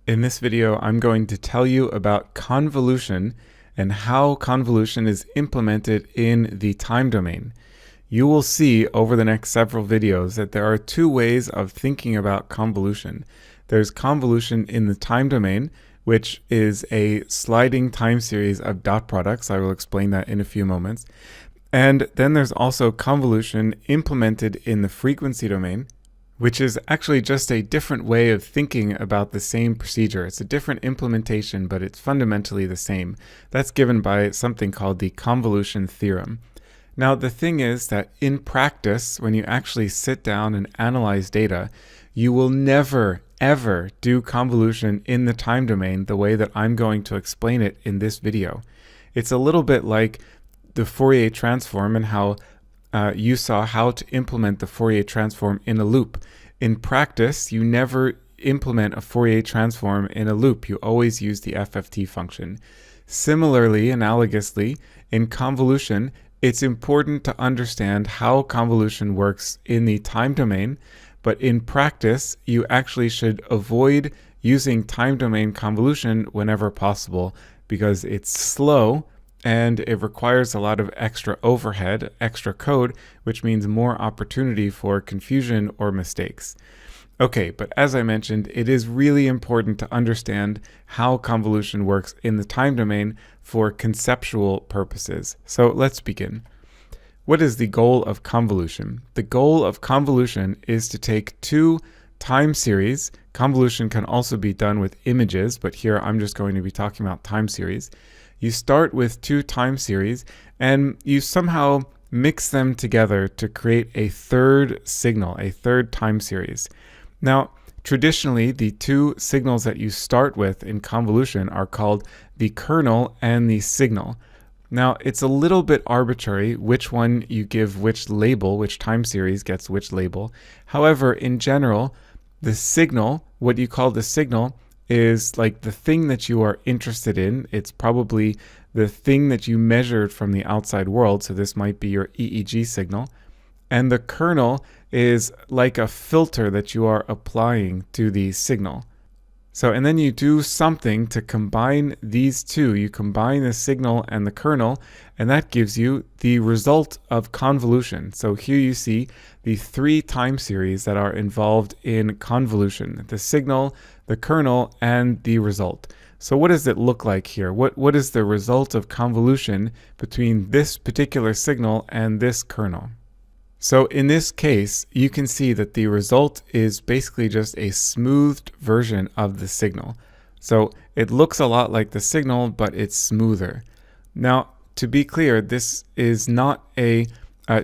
In this video, I'm going to tell you about convolution and how convolution is implemented in the time domain. You will see over the next several videos that there are two ways of thinking about convolution. There's convolution in the time domain, which is a sliding time series of dot products. I will explain that in a few moments. And then there's also convolution implemented in the frequency domain, which is actually just a different way of thinking about the same procedure. It's a different implementation, but it's fundamentally the same. That's given by something called the convolution theorem. Now, the thing is that in practice, when you actually sit down and analyze data, you will never, ever do convolution in the time domain the way that I'm going to explain it in this video. It's a little bit like the Fourier transform and how you saw how to implement the Fourier transform in a loop. In practice, you never implement a Fourier transform in a loop. You always use the FFT function. Similarly, analogously, in convolution, it's important to understand how convolution works in the time domain, but in practice, you actually should avoid using time domain convolution whenever possible because it's slow and it requires a lot of extra overhead, extra code, which means more opportunity for confusion or mistakes. Okay, but as I mentioned, it is really important to understand how convolution works in the time domain for conceptual purposes. So let's begin. What is the goal of convolution? The goal of convolution is to take two time series. Convolution can also be done with images, but here I'm just going to be talking about time series. You start with two time series and you somehow mix them together to create a third signal, a third time series. Now, traditionally, the two signals that you start with in convolution are called the kernel and the signal. Now, it's a little bit arbitrary which one you give which label, which time series gets which label. However, in general, the signal, what you call the signal, is like the thing that you are interested in. It's probably the thing that you measured from the outside world. So this might be your EEG signal. And the kernel is like a filter that you are applying to the signal. So, and then you do something to combine these two. You combine the signal and the kernel, and that gives you the result of convolution. So here you see the three time series that are involved in convolution: the signal, the kernel, and the result. So what does it look like here? What is the result of convolution between this particular signal and this kernel? So in this case, you can see that the result is basically just a smoothed version of the signal. So it looks a lot like the signal, but it's smoother. Now, to be clear, this is not a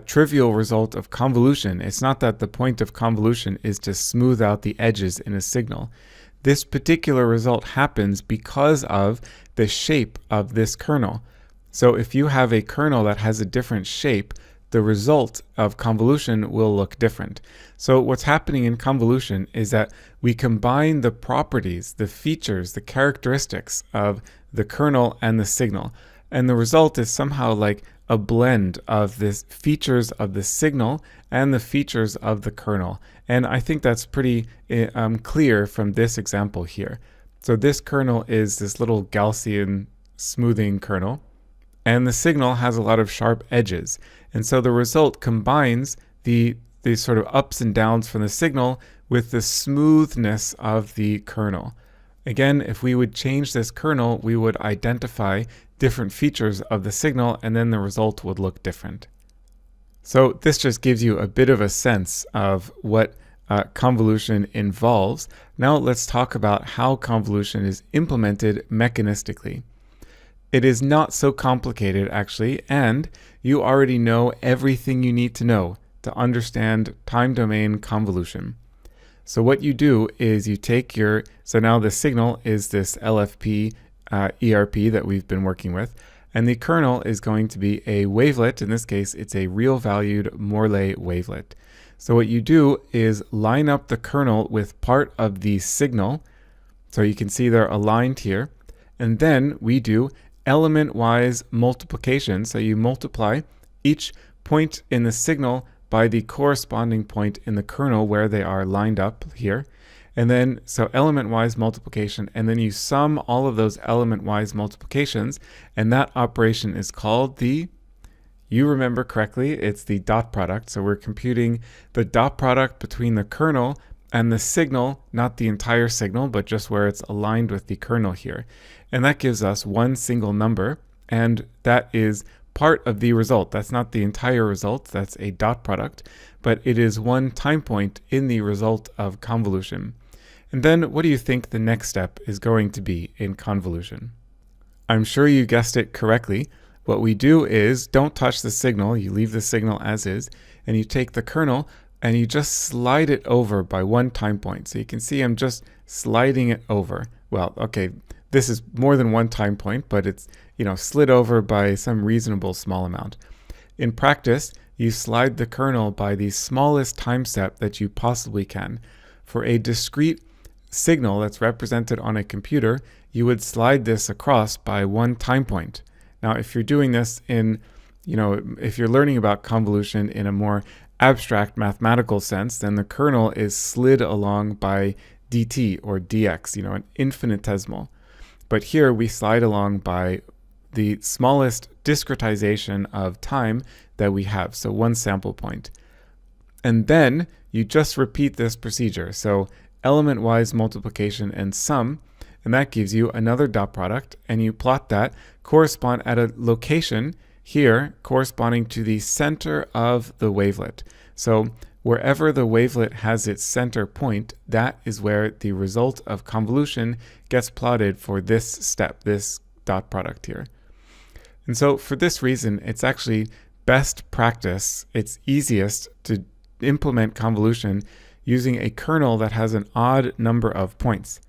trivial result of convolution. It's not that the point of convolution is to smooth out the edges in a signal. This particular result happens because of the shape of this kernel. So if you have a kernel that has a different shape, the result of convolution will look different. So what's happening in convolution is that we combine the properties, the features, the characteristics of the kernel and the signal. And the result is somehow like a blend of the features of the signal and the features of the kernel. And I think that's pretty clear from this example here. So this kernel is this little Gaussian smoothing kernel, and the signal has a lot of sharp edges. And so the result combines the sort of ups and downs from the signal with the smoothness of the kernel. Again, if we would change this kernel, we would identify different features of the signal, and then the result would look different. So this just gives you a bit of a sense of what convolution involves. Now let's talk about how convolution is implemented mechanistically. It is not so complicated, actually, and you already know everything you need to know to understand time domain convolution. So what you do is you take so now the signal is this LFP ERP that we've been working with, and the kernel is going to be a wavelet. In this case, it's a real valued Morley wavelet. So what you do is line up the kernel with part of the signal. So you can see they're aligned here. And then we do element-wise multiplication. So you multiply each point in the signal by the corresponding point in the kernel where they are lined up here. And then, so element-wise multiplication, and then you sum all of those element-wise multiplications, and that operation is called the, you remember correctly, it's the dot product. So we're computing the dot product between the kernel and the signal, not the entire signal, but just where it's aligned with the kernel here. And that gives us one single number, and that is part of the result. That's not the entire result, that's a dot product, but it is one time point in the result of convolution. And then what do you think the next step is going to be in convolution? I'm sure you guessed it correctly. What we do is don't touch the signal, you leave the signal as is, and you take the kernel and you just slide it over by one time point. So you can see I'm just sliding it over. Well, okay, this is more than one time point, but it's, slid over by some reasonable small amount. In practice, you slide the kernel by the smallest time step that you possibly can. For a discrete signal that's represented on a computer, you would slide this across by one time point. Now, if you're doing this in, if you're learning about convolution in a more abstract mathematical sense, then the kernel is slid along by dt or dx, an infinitesimal. But here we slide along by the smallest discretization of time that we have, so one sample point. And then you just repeat this procedure. So element-wise multiplication and sum, and that gives you another dot product, and you plot that correspond at a location here corresponding to the center of the wavelet. So wherever the wavelet has its center point, that is where the result of convolution gets plotted for this step, this dot product here. And so for this reason, it's actually best practice, it's easiest to implement convolution using a kernel that has an odd number of points.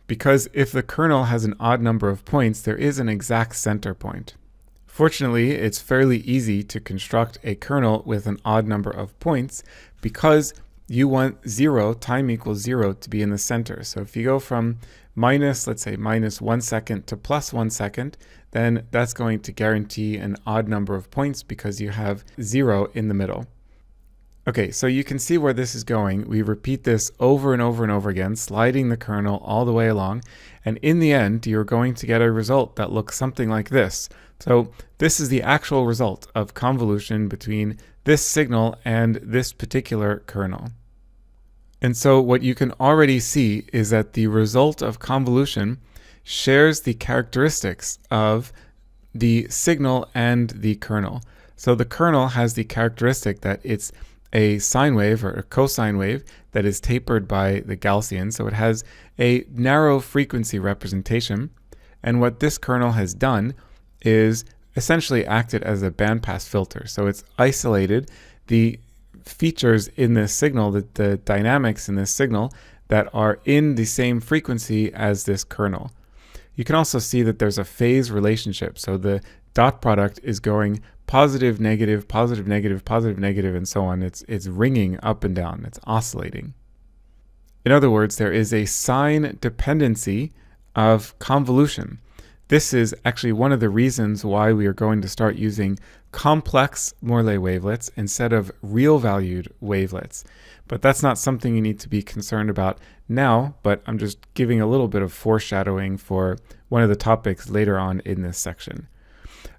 Because if the kernel has an odd number of points, there is an exact center point. Fortunately, it's fairly easy to construct a kernel with an odd number of points because you want time equals 0 to be in the center. So if you go from minus, let's say minus 1 second to plus 1 second, then that's going to guarantee an odd number of points because you have 0 in the middle. Okay, so you can see where this is going. We repeat this over and over and over again, sliding the kernel all the way along. And in the end, you're going to get a result that looks something like this. So this is the actual result of convolution between this signal and this particular kernel. And so what you can already see is that the result of convolution shares the characteristics of the signal and the kernel. So the kernel has the characteristic that it's a sine wave or a cosine wave that is tapered by the Gaussian. So it has a narrow frequency representation. And what this kernel has done is essentially acted as a bandpass filter. So it's isolated the features in this signal, the dynamics in this signal that are in the same frequency as this kernel. You can also see that there's a phase relationship. So the dot product is going positive, negative, positive, negative, positive, negative, and so on. It's ringing up and down. It's oscillating. In other words, there is a sign dependency of convolution. This is actually one of the reasons why we are going to start using complex Morley wavelets instead of real-valued wavelets. But that's not something you need to be concerned about now, but I'm just giving a little bit of foreshadowing for one of the topics later on in this section.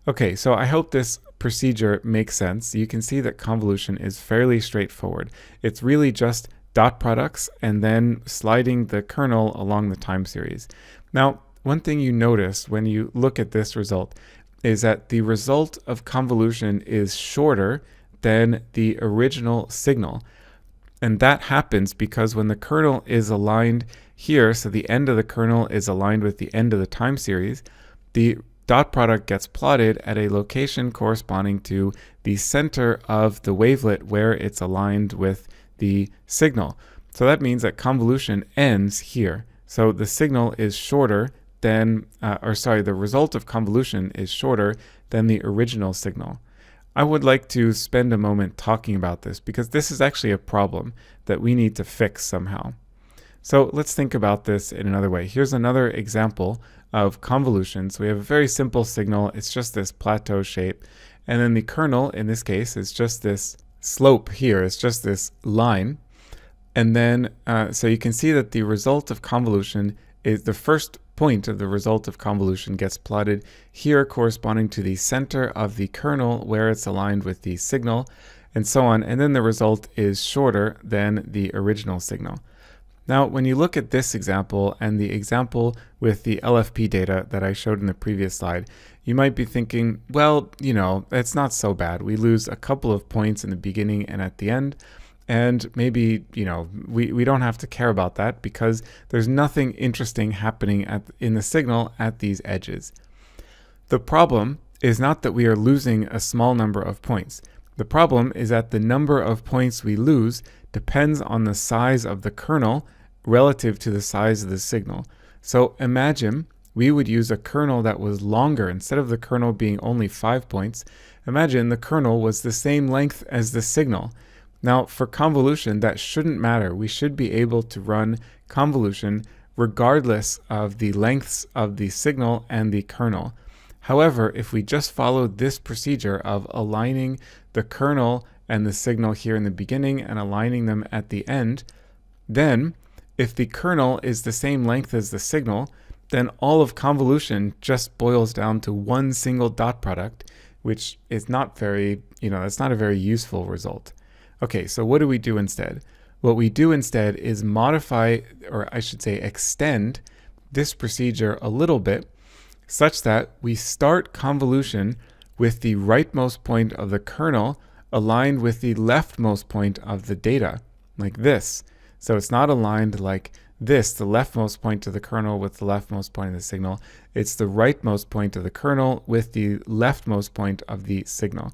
Okay, so I hope this procedure makes sense. You can see that convolution is fairly straightforward. It's really just dot products and then sliding the kernel along the time series. Now, one thing you notice when you look at this result is that the result of convolution is shorter than the original signal. And that happens because when the kernel is aligned here, so the end of the kernel is aligned with the end of the time series, the dot product gets plotted at a location corresponding to the center of the wavelet where it's aligned with the signal. So that means that convolution ends here. So the signal is shorter than, the result of convolution is shorter than the original signal. I would like to spend a moment talking about this because this is actually a problem that we need to fix somehow. So let's think about this in another way. Here's another example of convolution. So we have a very simple signal. It's just this plateau shape. And then the kernel, in this case, is just this slope here. It's just this line. And then, so you can see that the result of convolution is the first point of the result of convolution gets plotted here corresponding to the center of the kernel where it's aligned with the signal and so on. And then the result is shorter than the original signal. Now, when you look at this example and the example with the LFP data that I showed in the previous slide, you might be thinking, well, it's not so bad. We lose a couple of points in the beginning and at the end. And maybe, we don't have to care about that because there's nothing interesting happening in the signal at these edges. The problem is not that we are losing a small number of points. The problem is that the number of points we lose depends on the size of the kernel relative to the size of the signal. So imagine we would use a kernel that was longer. Instead of the kernel being only 5 points, imagine the kernel was the same length as the signal. Now, for convolution, that shouldn't matter. We should be able to run convolution regardless of the lengths of the signal and the kernel. However, if we just follow this procedure of aligning the kernel and the signal here in the beginning and aligning them at the end, then if the kernel is the same length as the signal, then all of convolution just boils down to one single dot product, which is not very, that's not a very useful result. Okay, so what do we do instead? What we do instead is modify, or I should say extend, this procedure a little bit such that we start convolution with the rightmost point of the kernel aligned with the leftmost point of the data, like this. So it's not aligned like this, the leftmost point of the kernel with the leftmost point of the signal. It's the rightmost point of the kernel with the leftmost point of the signal.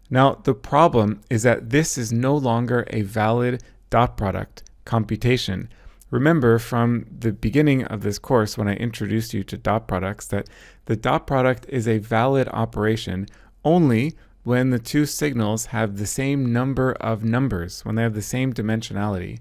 Now, the problem is that this is no longer a valid dot product computation. Remember from the beginning of this course when I introduced you to dot products that the dot product is a valid operation only when the two signals have the same number of numbers, when they have the same dimensionality.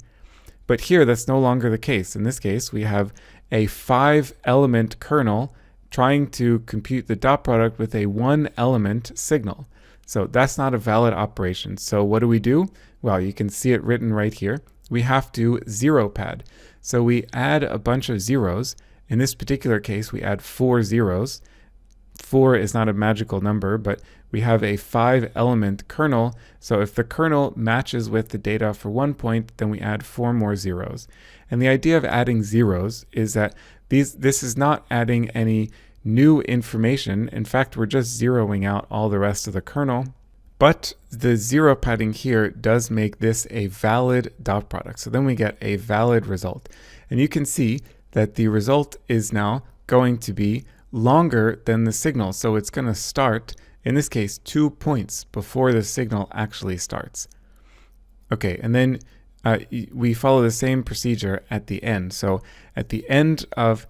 But here that's no longer the case. In this case, we have a 5-element kernel trying to compute the dot product with a 1-element signal. So that's not a valid operation. So what do? Well, you can see it written right here. We have to zero pad. So we add a bunch of zeros. In this particular case, we add 4 zeros. 4 is not a magical number, but we have a 5-element kernel. So if the kernel matches with the data for 1 point, then we add 4 more zeros. And the idea of adding zeros is that this is not adding any new information. In fact, we're just zeroing out all the rest of the kernel. But the zero padding here does make this a valid dot product. So then we get a valid result. And you can see that the result is now going to be longer than the signal. So it's going to start, in this case, 2 points before the signal actually starts. Okay, and then we follow the same procedure at the end. So at the end of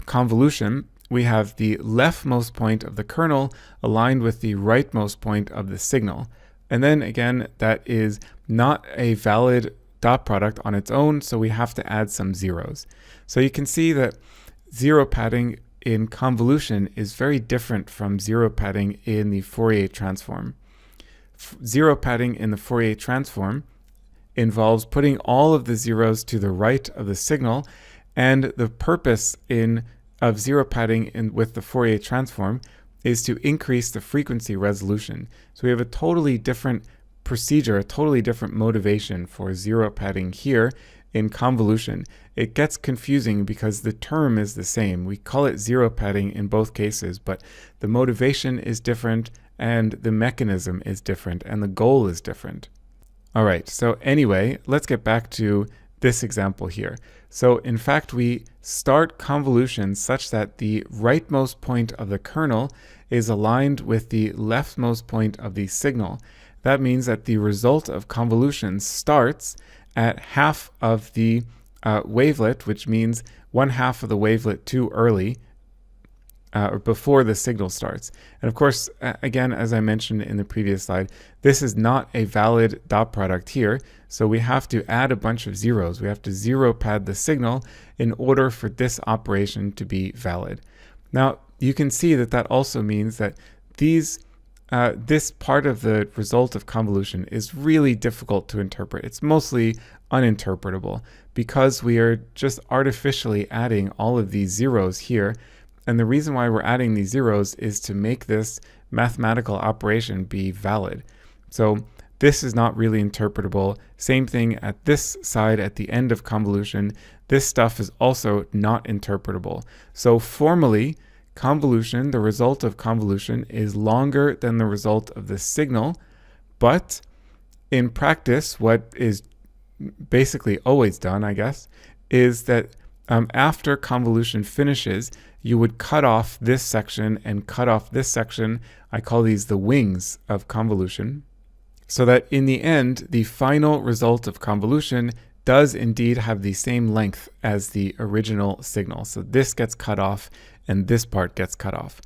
convolution, we have the leftmost point of the kernel aligned with the rightmost point of the signal. And then again, that is not a valid dot product on its own, so we have to add some zeros. So you can see that zero padding in convolution is very different from zero padding in the Fourier transform. Zero padding in the Fourier transform involves putting all of the zeros to the right of the signal, and the purpose of zero padding with the Fourier transform is to increase the frequency resolution. So we have a totally different procedure, a totally different motivation for zero padding here in convolution. It gets confusing because the term is the same. We call it zero padding in both cases, but the motivation is different and the mechanism is different and the goal is different. All right, so anyway, let's get back to this example here. So in fact, we start convolution such that the rightmost point of the kernel is aligned with the leftmost point of the signal. That means that the result of convolution starts at half of the wavelet, which means 1/2 of the wavelet too early, or before the signal starts. And of course, again, as I mentioned in the previous slide, this is not a valid dot product here, so we have to add a bunch of zeros. We have to zero pad the signal in order for this operation to be valid. Now, you can see that that also means that these this part of the result of convolution is really difficult to interpret. It's mostly uninterpretable because we are just artificially adding all of these zeros here. And the reason why we're adding these zeros is to make this mathematical operation be valid. So this is not really interpretable. Same thing at this side at the end of convolution. This stuff is also not interpretable. So formally, convolution, the result of convolution, is longer than the result of the signal, but in practice, what is basically always done, I guess, is that after convolution finishes, you would cut off this section and cut off this section. I call these the wings of convolution, so that in the end, the final result of convolution does indeed have the same length as the original signal. So this gets cut off and this part gets cut off.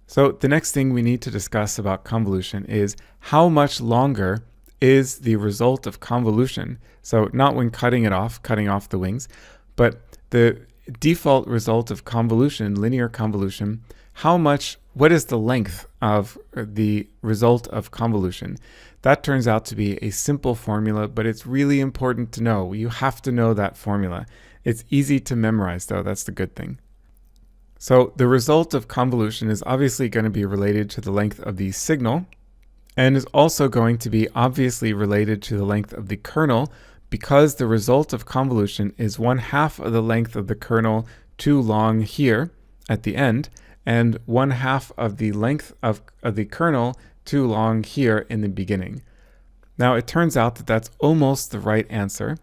So the next thing we need to discuss about convolution is how much longer is the result of convolution. So not when cutting off the wings, but the default result of convolution, linear convolution, what is the length of the result of convolution? That turns out to be a simple formula, but it's really important to know. You have to know that formula. It's easy to memorize though, that's the good thing. So the result of convolution is obviously going to be related to the length of the signal, and is also going to be obviously related to the length of the kernel, because the result of convolution is 1/2 of the length of the kernel too long here at the end, and 1/2 of the length of the kernel too long here in the beginning. Now it turns out that that's almost the right answer.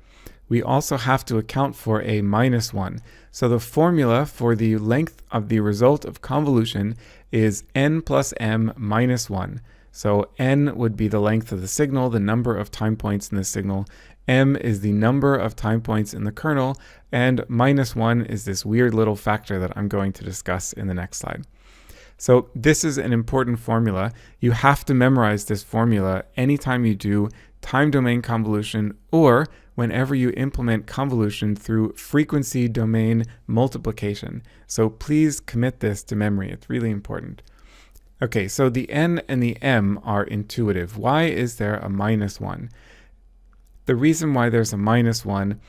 We also have to account for a -1. So the formula for the length of the result of convolution is n plus m minus 1. So n would be the length of the signal, the number of time points in the signal. M is the number of time points in the kernel, and -1 is this weird little factor that I'm going to discuss in the next slide. So this is an important formula. You have to memorize this formula anytime you do time domain convolution, or whenever you implement convolution through frequency domain multiplication. So please commit this to memory. It's really important. Okay, so the n and the m are intuitive. Why is there a -1? The reason why there's a -1,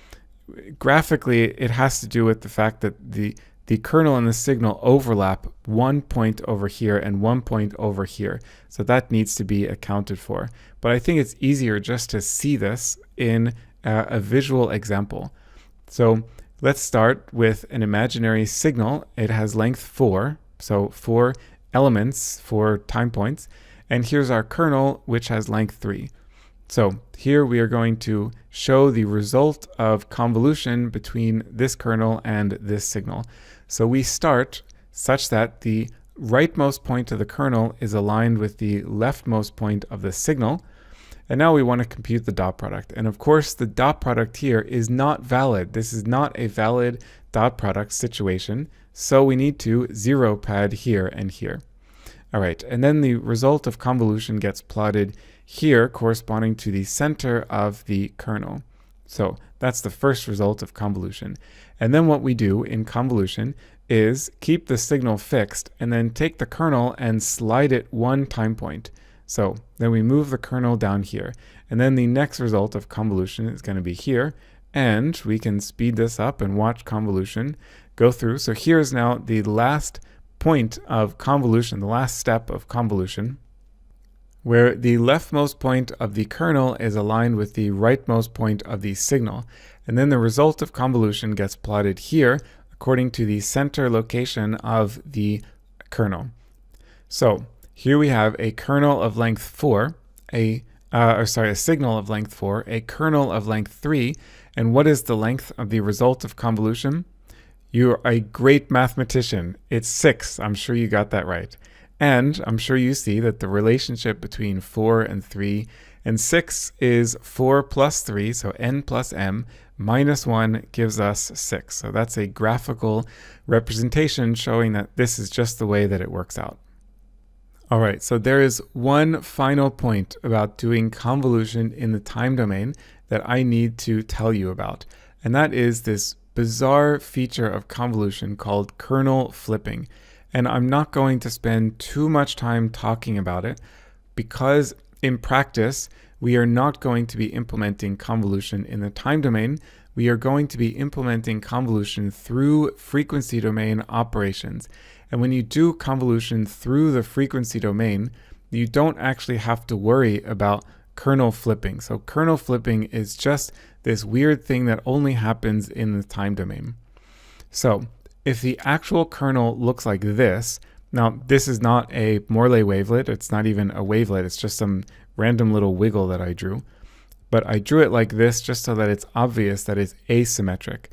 graphically, it has to do with the fact that the kernel and the signal overlap 1 point over here and 1 point over here. So that needs to be accounted for. But I think it's easier just to see this in a visual example. So let's start with an imaginary signal. It has length 4, so 4 elements, 4 time points. And here's our kernel, which has length 3. So here we are going to show the result of convolution between this kernel and this signal. So we start such that the rightmost point of the kernel is aligned with the leftmost point of the signal. And now we want to compute the dot product. And of course, the dot product here is not valid. This is not a valid dot product situation. So we need to zero pad here and here. All right, and then the result of convolution gets plotted here, corresponding to the center of the kernel. So that's the first result of convolution. And then what we do in convolution is keep the signal fixed and then take the kernel and slide it 1 time point. So then we move the kernel down here. And then the next result of convolution is going to be here. And we can speed this up and watch convolution go through. So here's now the last point of convolution, the last step of convolution, where the leftmost point of the kernel is aligned with the rightmost point of the signal. And then the result of convolution gets plotted here according to the center location of the kernel. So here we have a kernel of length 4, a signal of length 4, a kernel of length 3, and what is the length of the result of convolution? You're a great mathematician. It's 6. I'm sure you got that right. And I'm sure you see that the relationship between 4 and 3 and 6 is 4 plus 3, so n plus m, minus 1 gives us 6. So that's a graphical representation showing that this is just the way that it works out. All right, so there is one final point about doing convolution in the time domain that I need to tell you about, and that is this bizarre feature of convolution called kernel flipping. And I'm not going to spend too much time talking about it. because in practice, we are not going to be implementing convolution in the time domain. We are going to be implementing convolution through frequency domain operations. And when you do convolution through the frequency domain, you don't actually have to worry about kernel flipping. So kernel flipping is just this weird thing that only happens in the time domain. So if the actual kernel looks like this, now this is not a Morley wavelet, it's not even a wavelet, it's just some random little wiggle that I drew. But I drew it like this just so that it's obvious that it's asymmetric.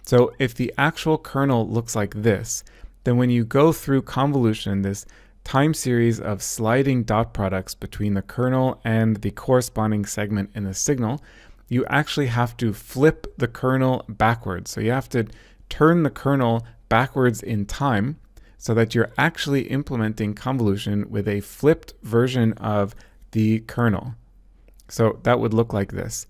So if the actual kernel looks like this, then when you go through convolution, this time series of sliding dot products between the kernel and the corresponding segment in the signal, you actually have to flip the kernel backwards. So you have to turn the kernel backwards in time so that you're actually implementing convolution with a flipped version of the kernel. So that would look like this.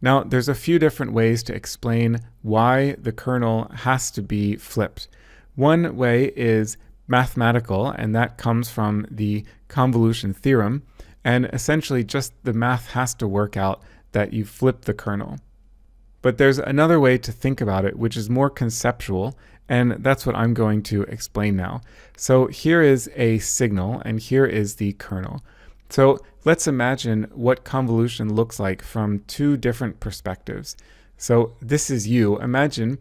Now, there's a few different ways to explain why the kernel has to be flipped. One way is mathematical, and that comes from the convolution theorem. And essentially, just the math has to work out that you flip the kernel. But there's another way to think about it, which is more conceptual, and that's what I'm going to explain now. So here is a signal, and here is the kernel. So let's imagine what convolution looks like from two different perspectives. So this is you. Imagine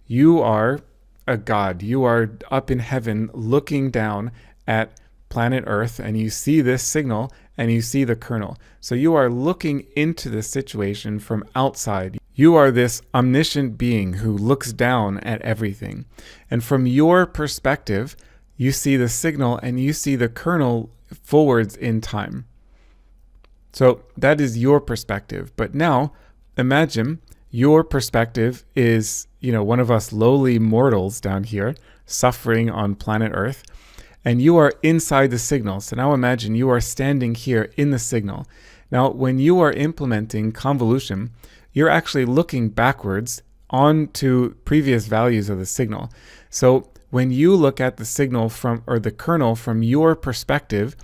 you are a god. You are up in heaven looking down at planet Earth, and you see this signal and you see the kernel. So you are looking into the situation from outside. You are this omniscient being who looks down at everything. And from your perspective, you see the signal and you see the kernel forwards in time. So that is your perspective. But now imagine your perspective is, one of us lowly mortals down here suffering on planet Earth, and you are inside the signal. So now imagine you are standing here in the signal. Now, when you are implementing convolution, you're actually looking backwards onto previous values of the signal. So when you look at the signal the kernel from your perspective,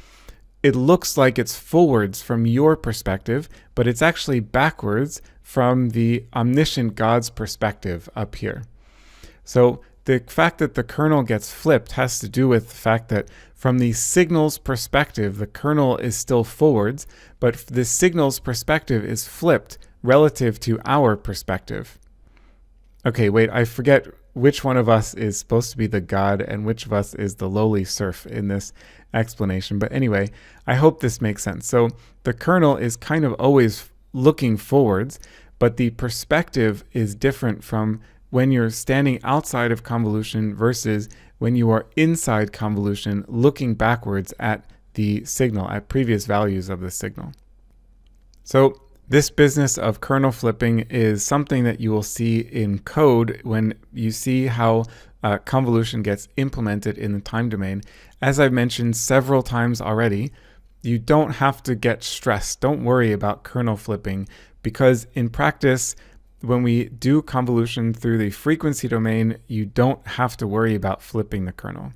it looks like it's forwards from your perspective, but it's actually backwards from the omniscient God's perspective up here. So the fact that the kernel gets flipped has to do with the fact that from the signal's perspective, the kernel is still forwards, but the signal's perspective is flipped relative to our perspective. Okay, wait, I forget which one of us is supposed to be the god and which of us is the lowly serf in this explanation. But anyway, I hope this makes sense. So the kernel is kind of always looking forwards, but the perspective is different from when you're standing outside of convolution versus when you are inside convolution looking backwards at the signal, at previous values of the signal. So this business of kernel flipping is something that you will see in code when you see how convolution gets implemented in the time domain. As I've mentioned several times already, you don't have to get stressed. Don't worry about kernel flipping, because in practice, when we do convolution through the frequency domain, you don't have to worry about flipping the kernel.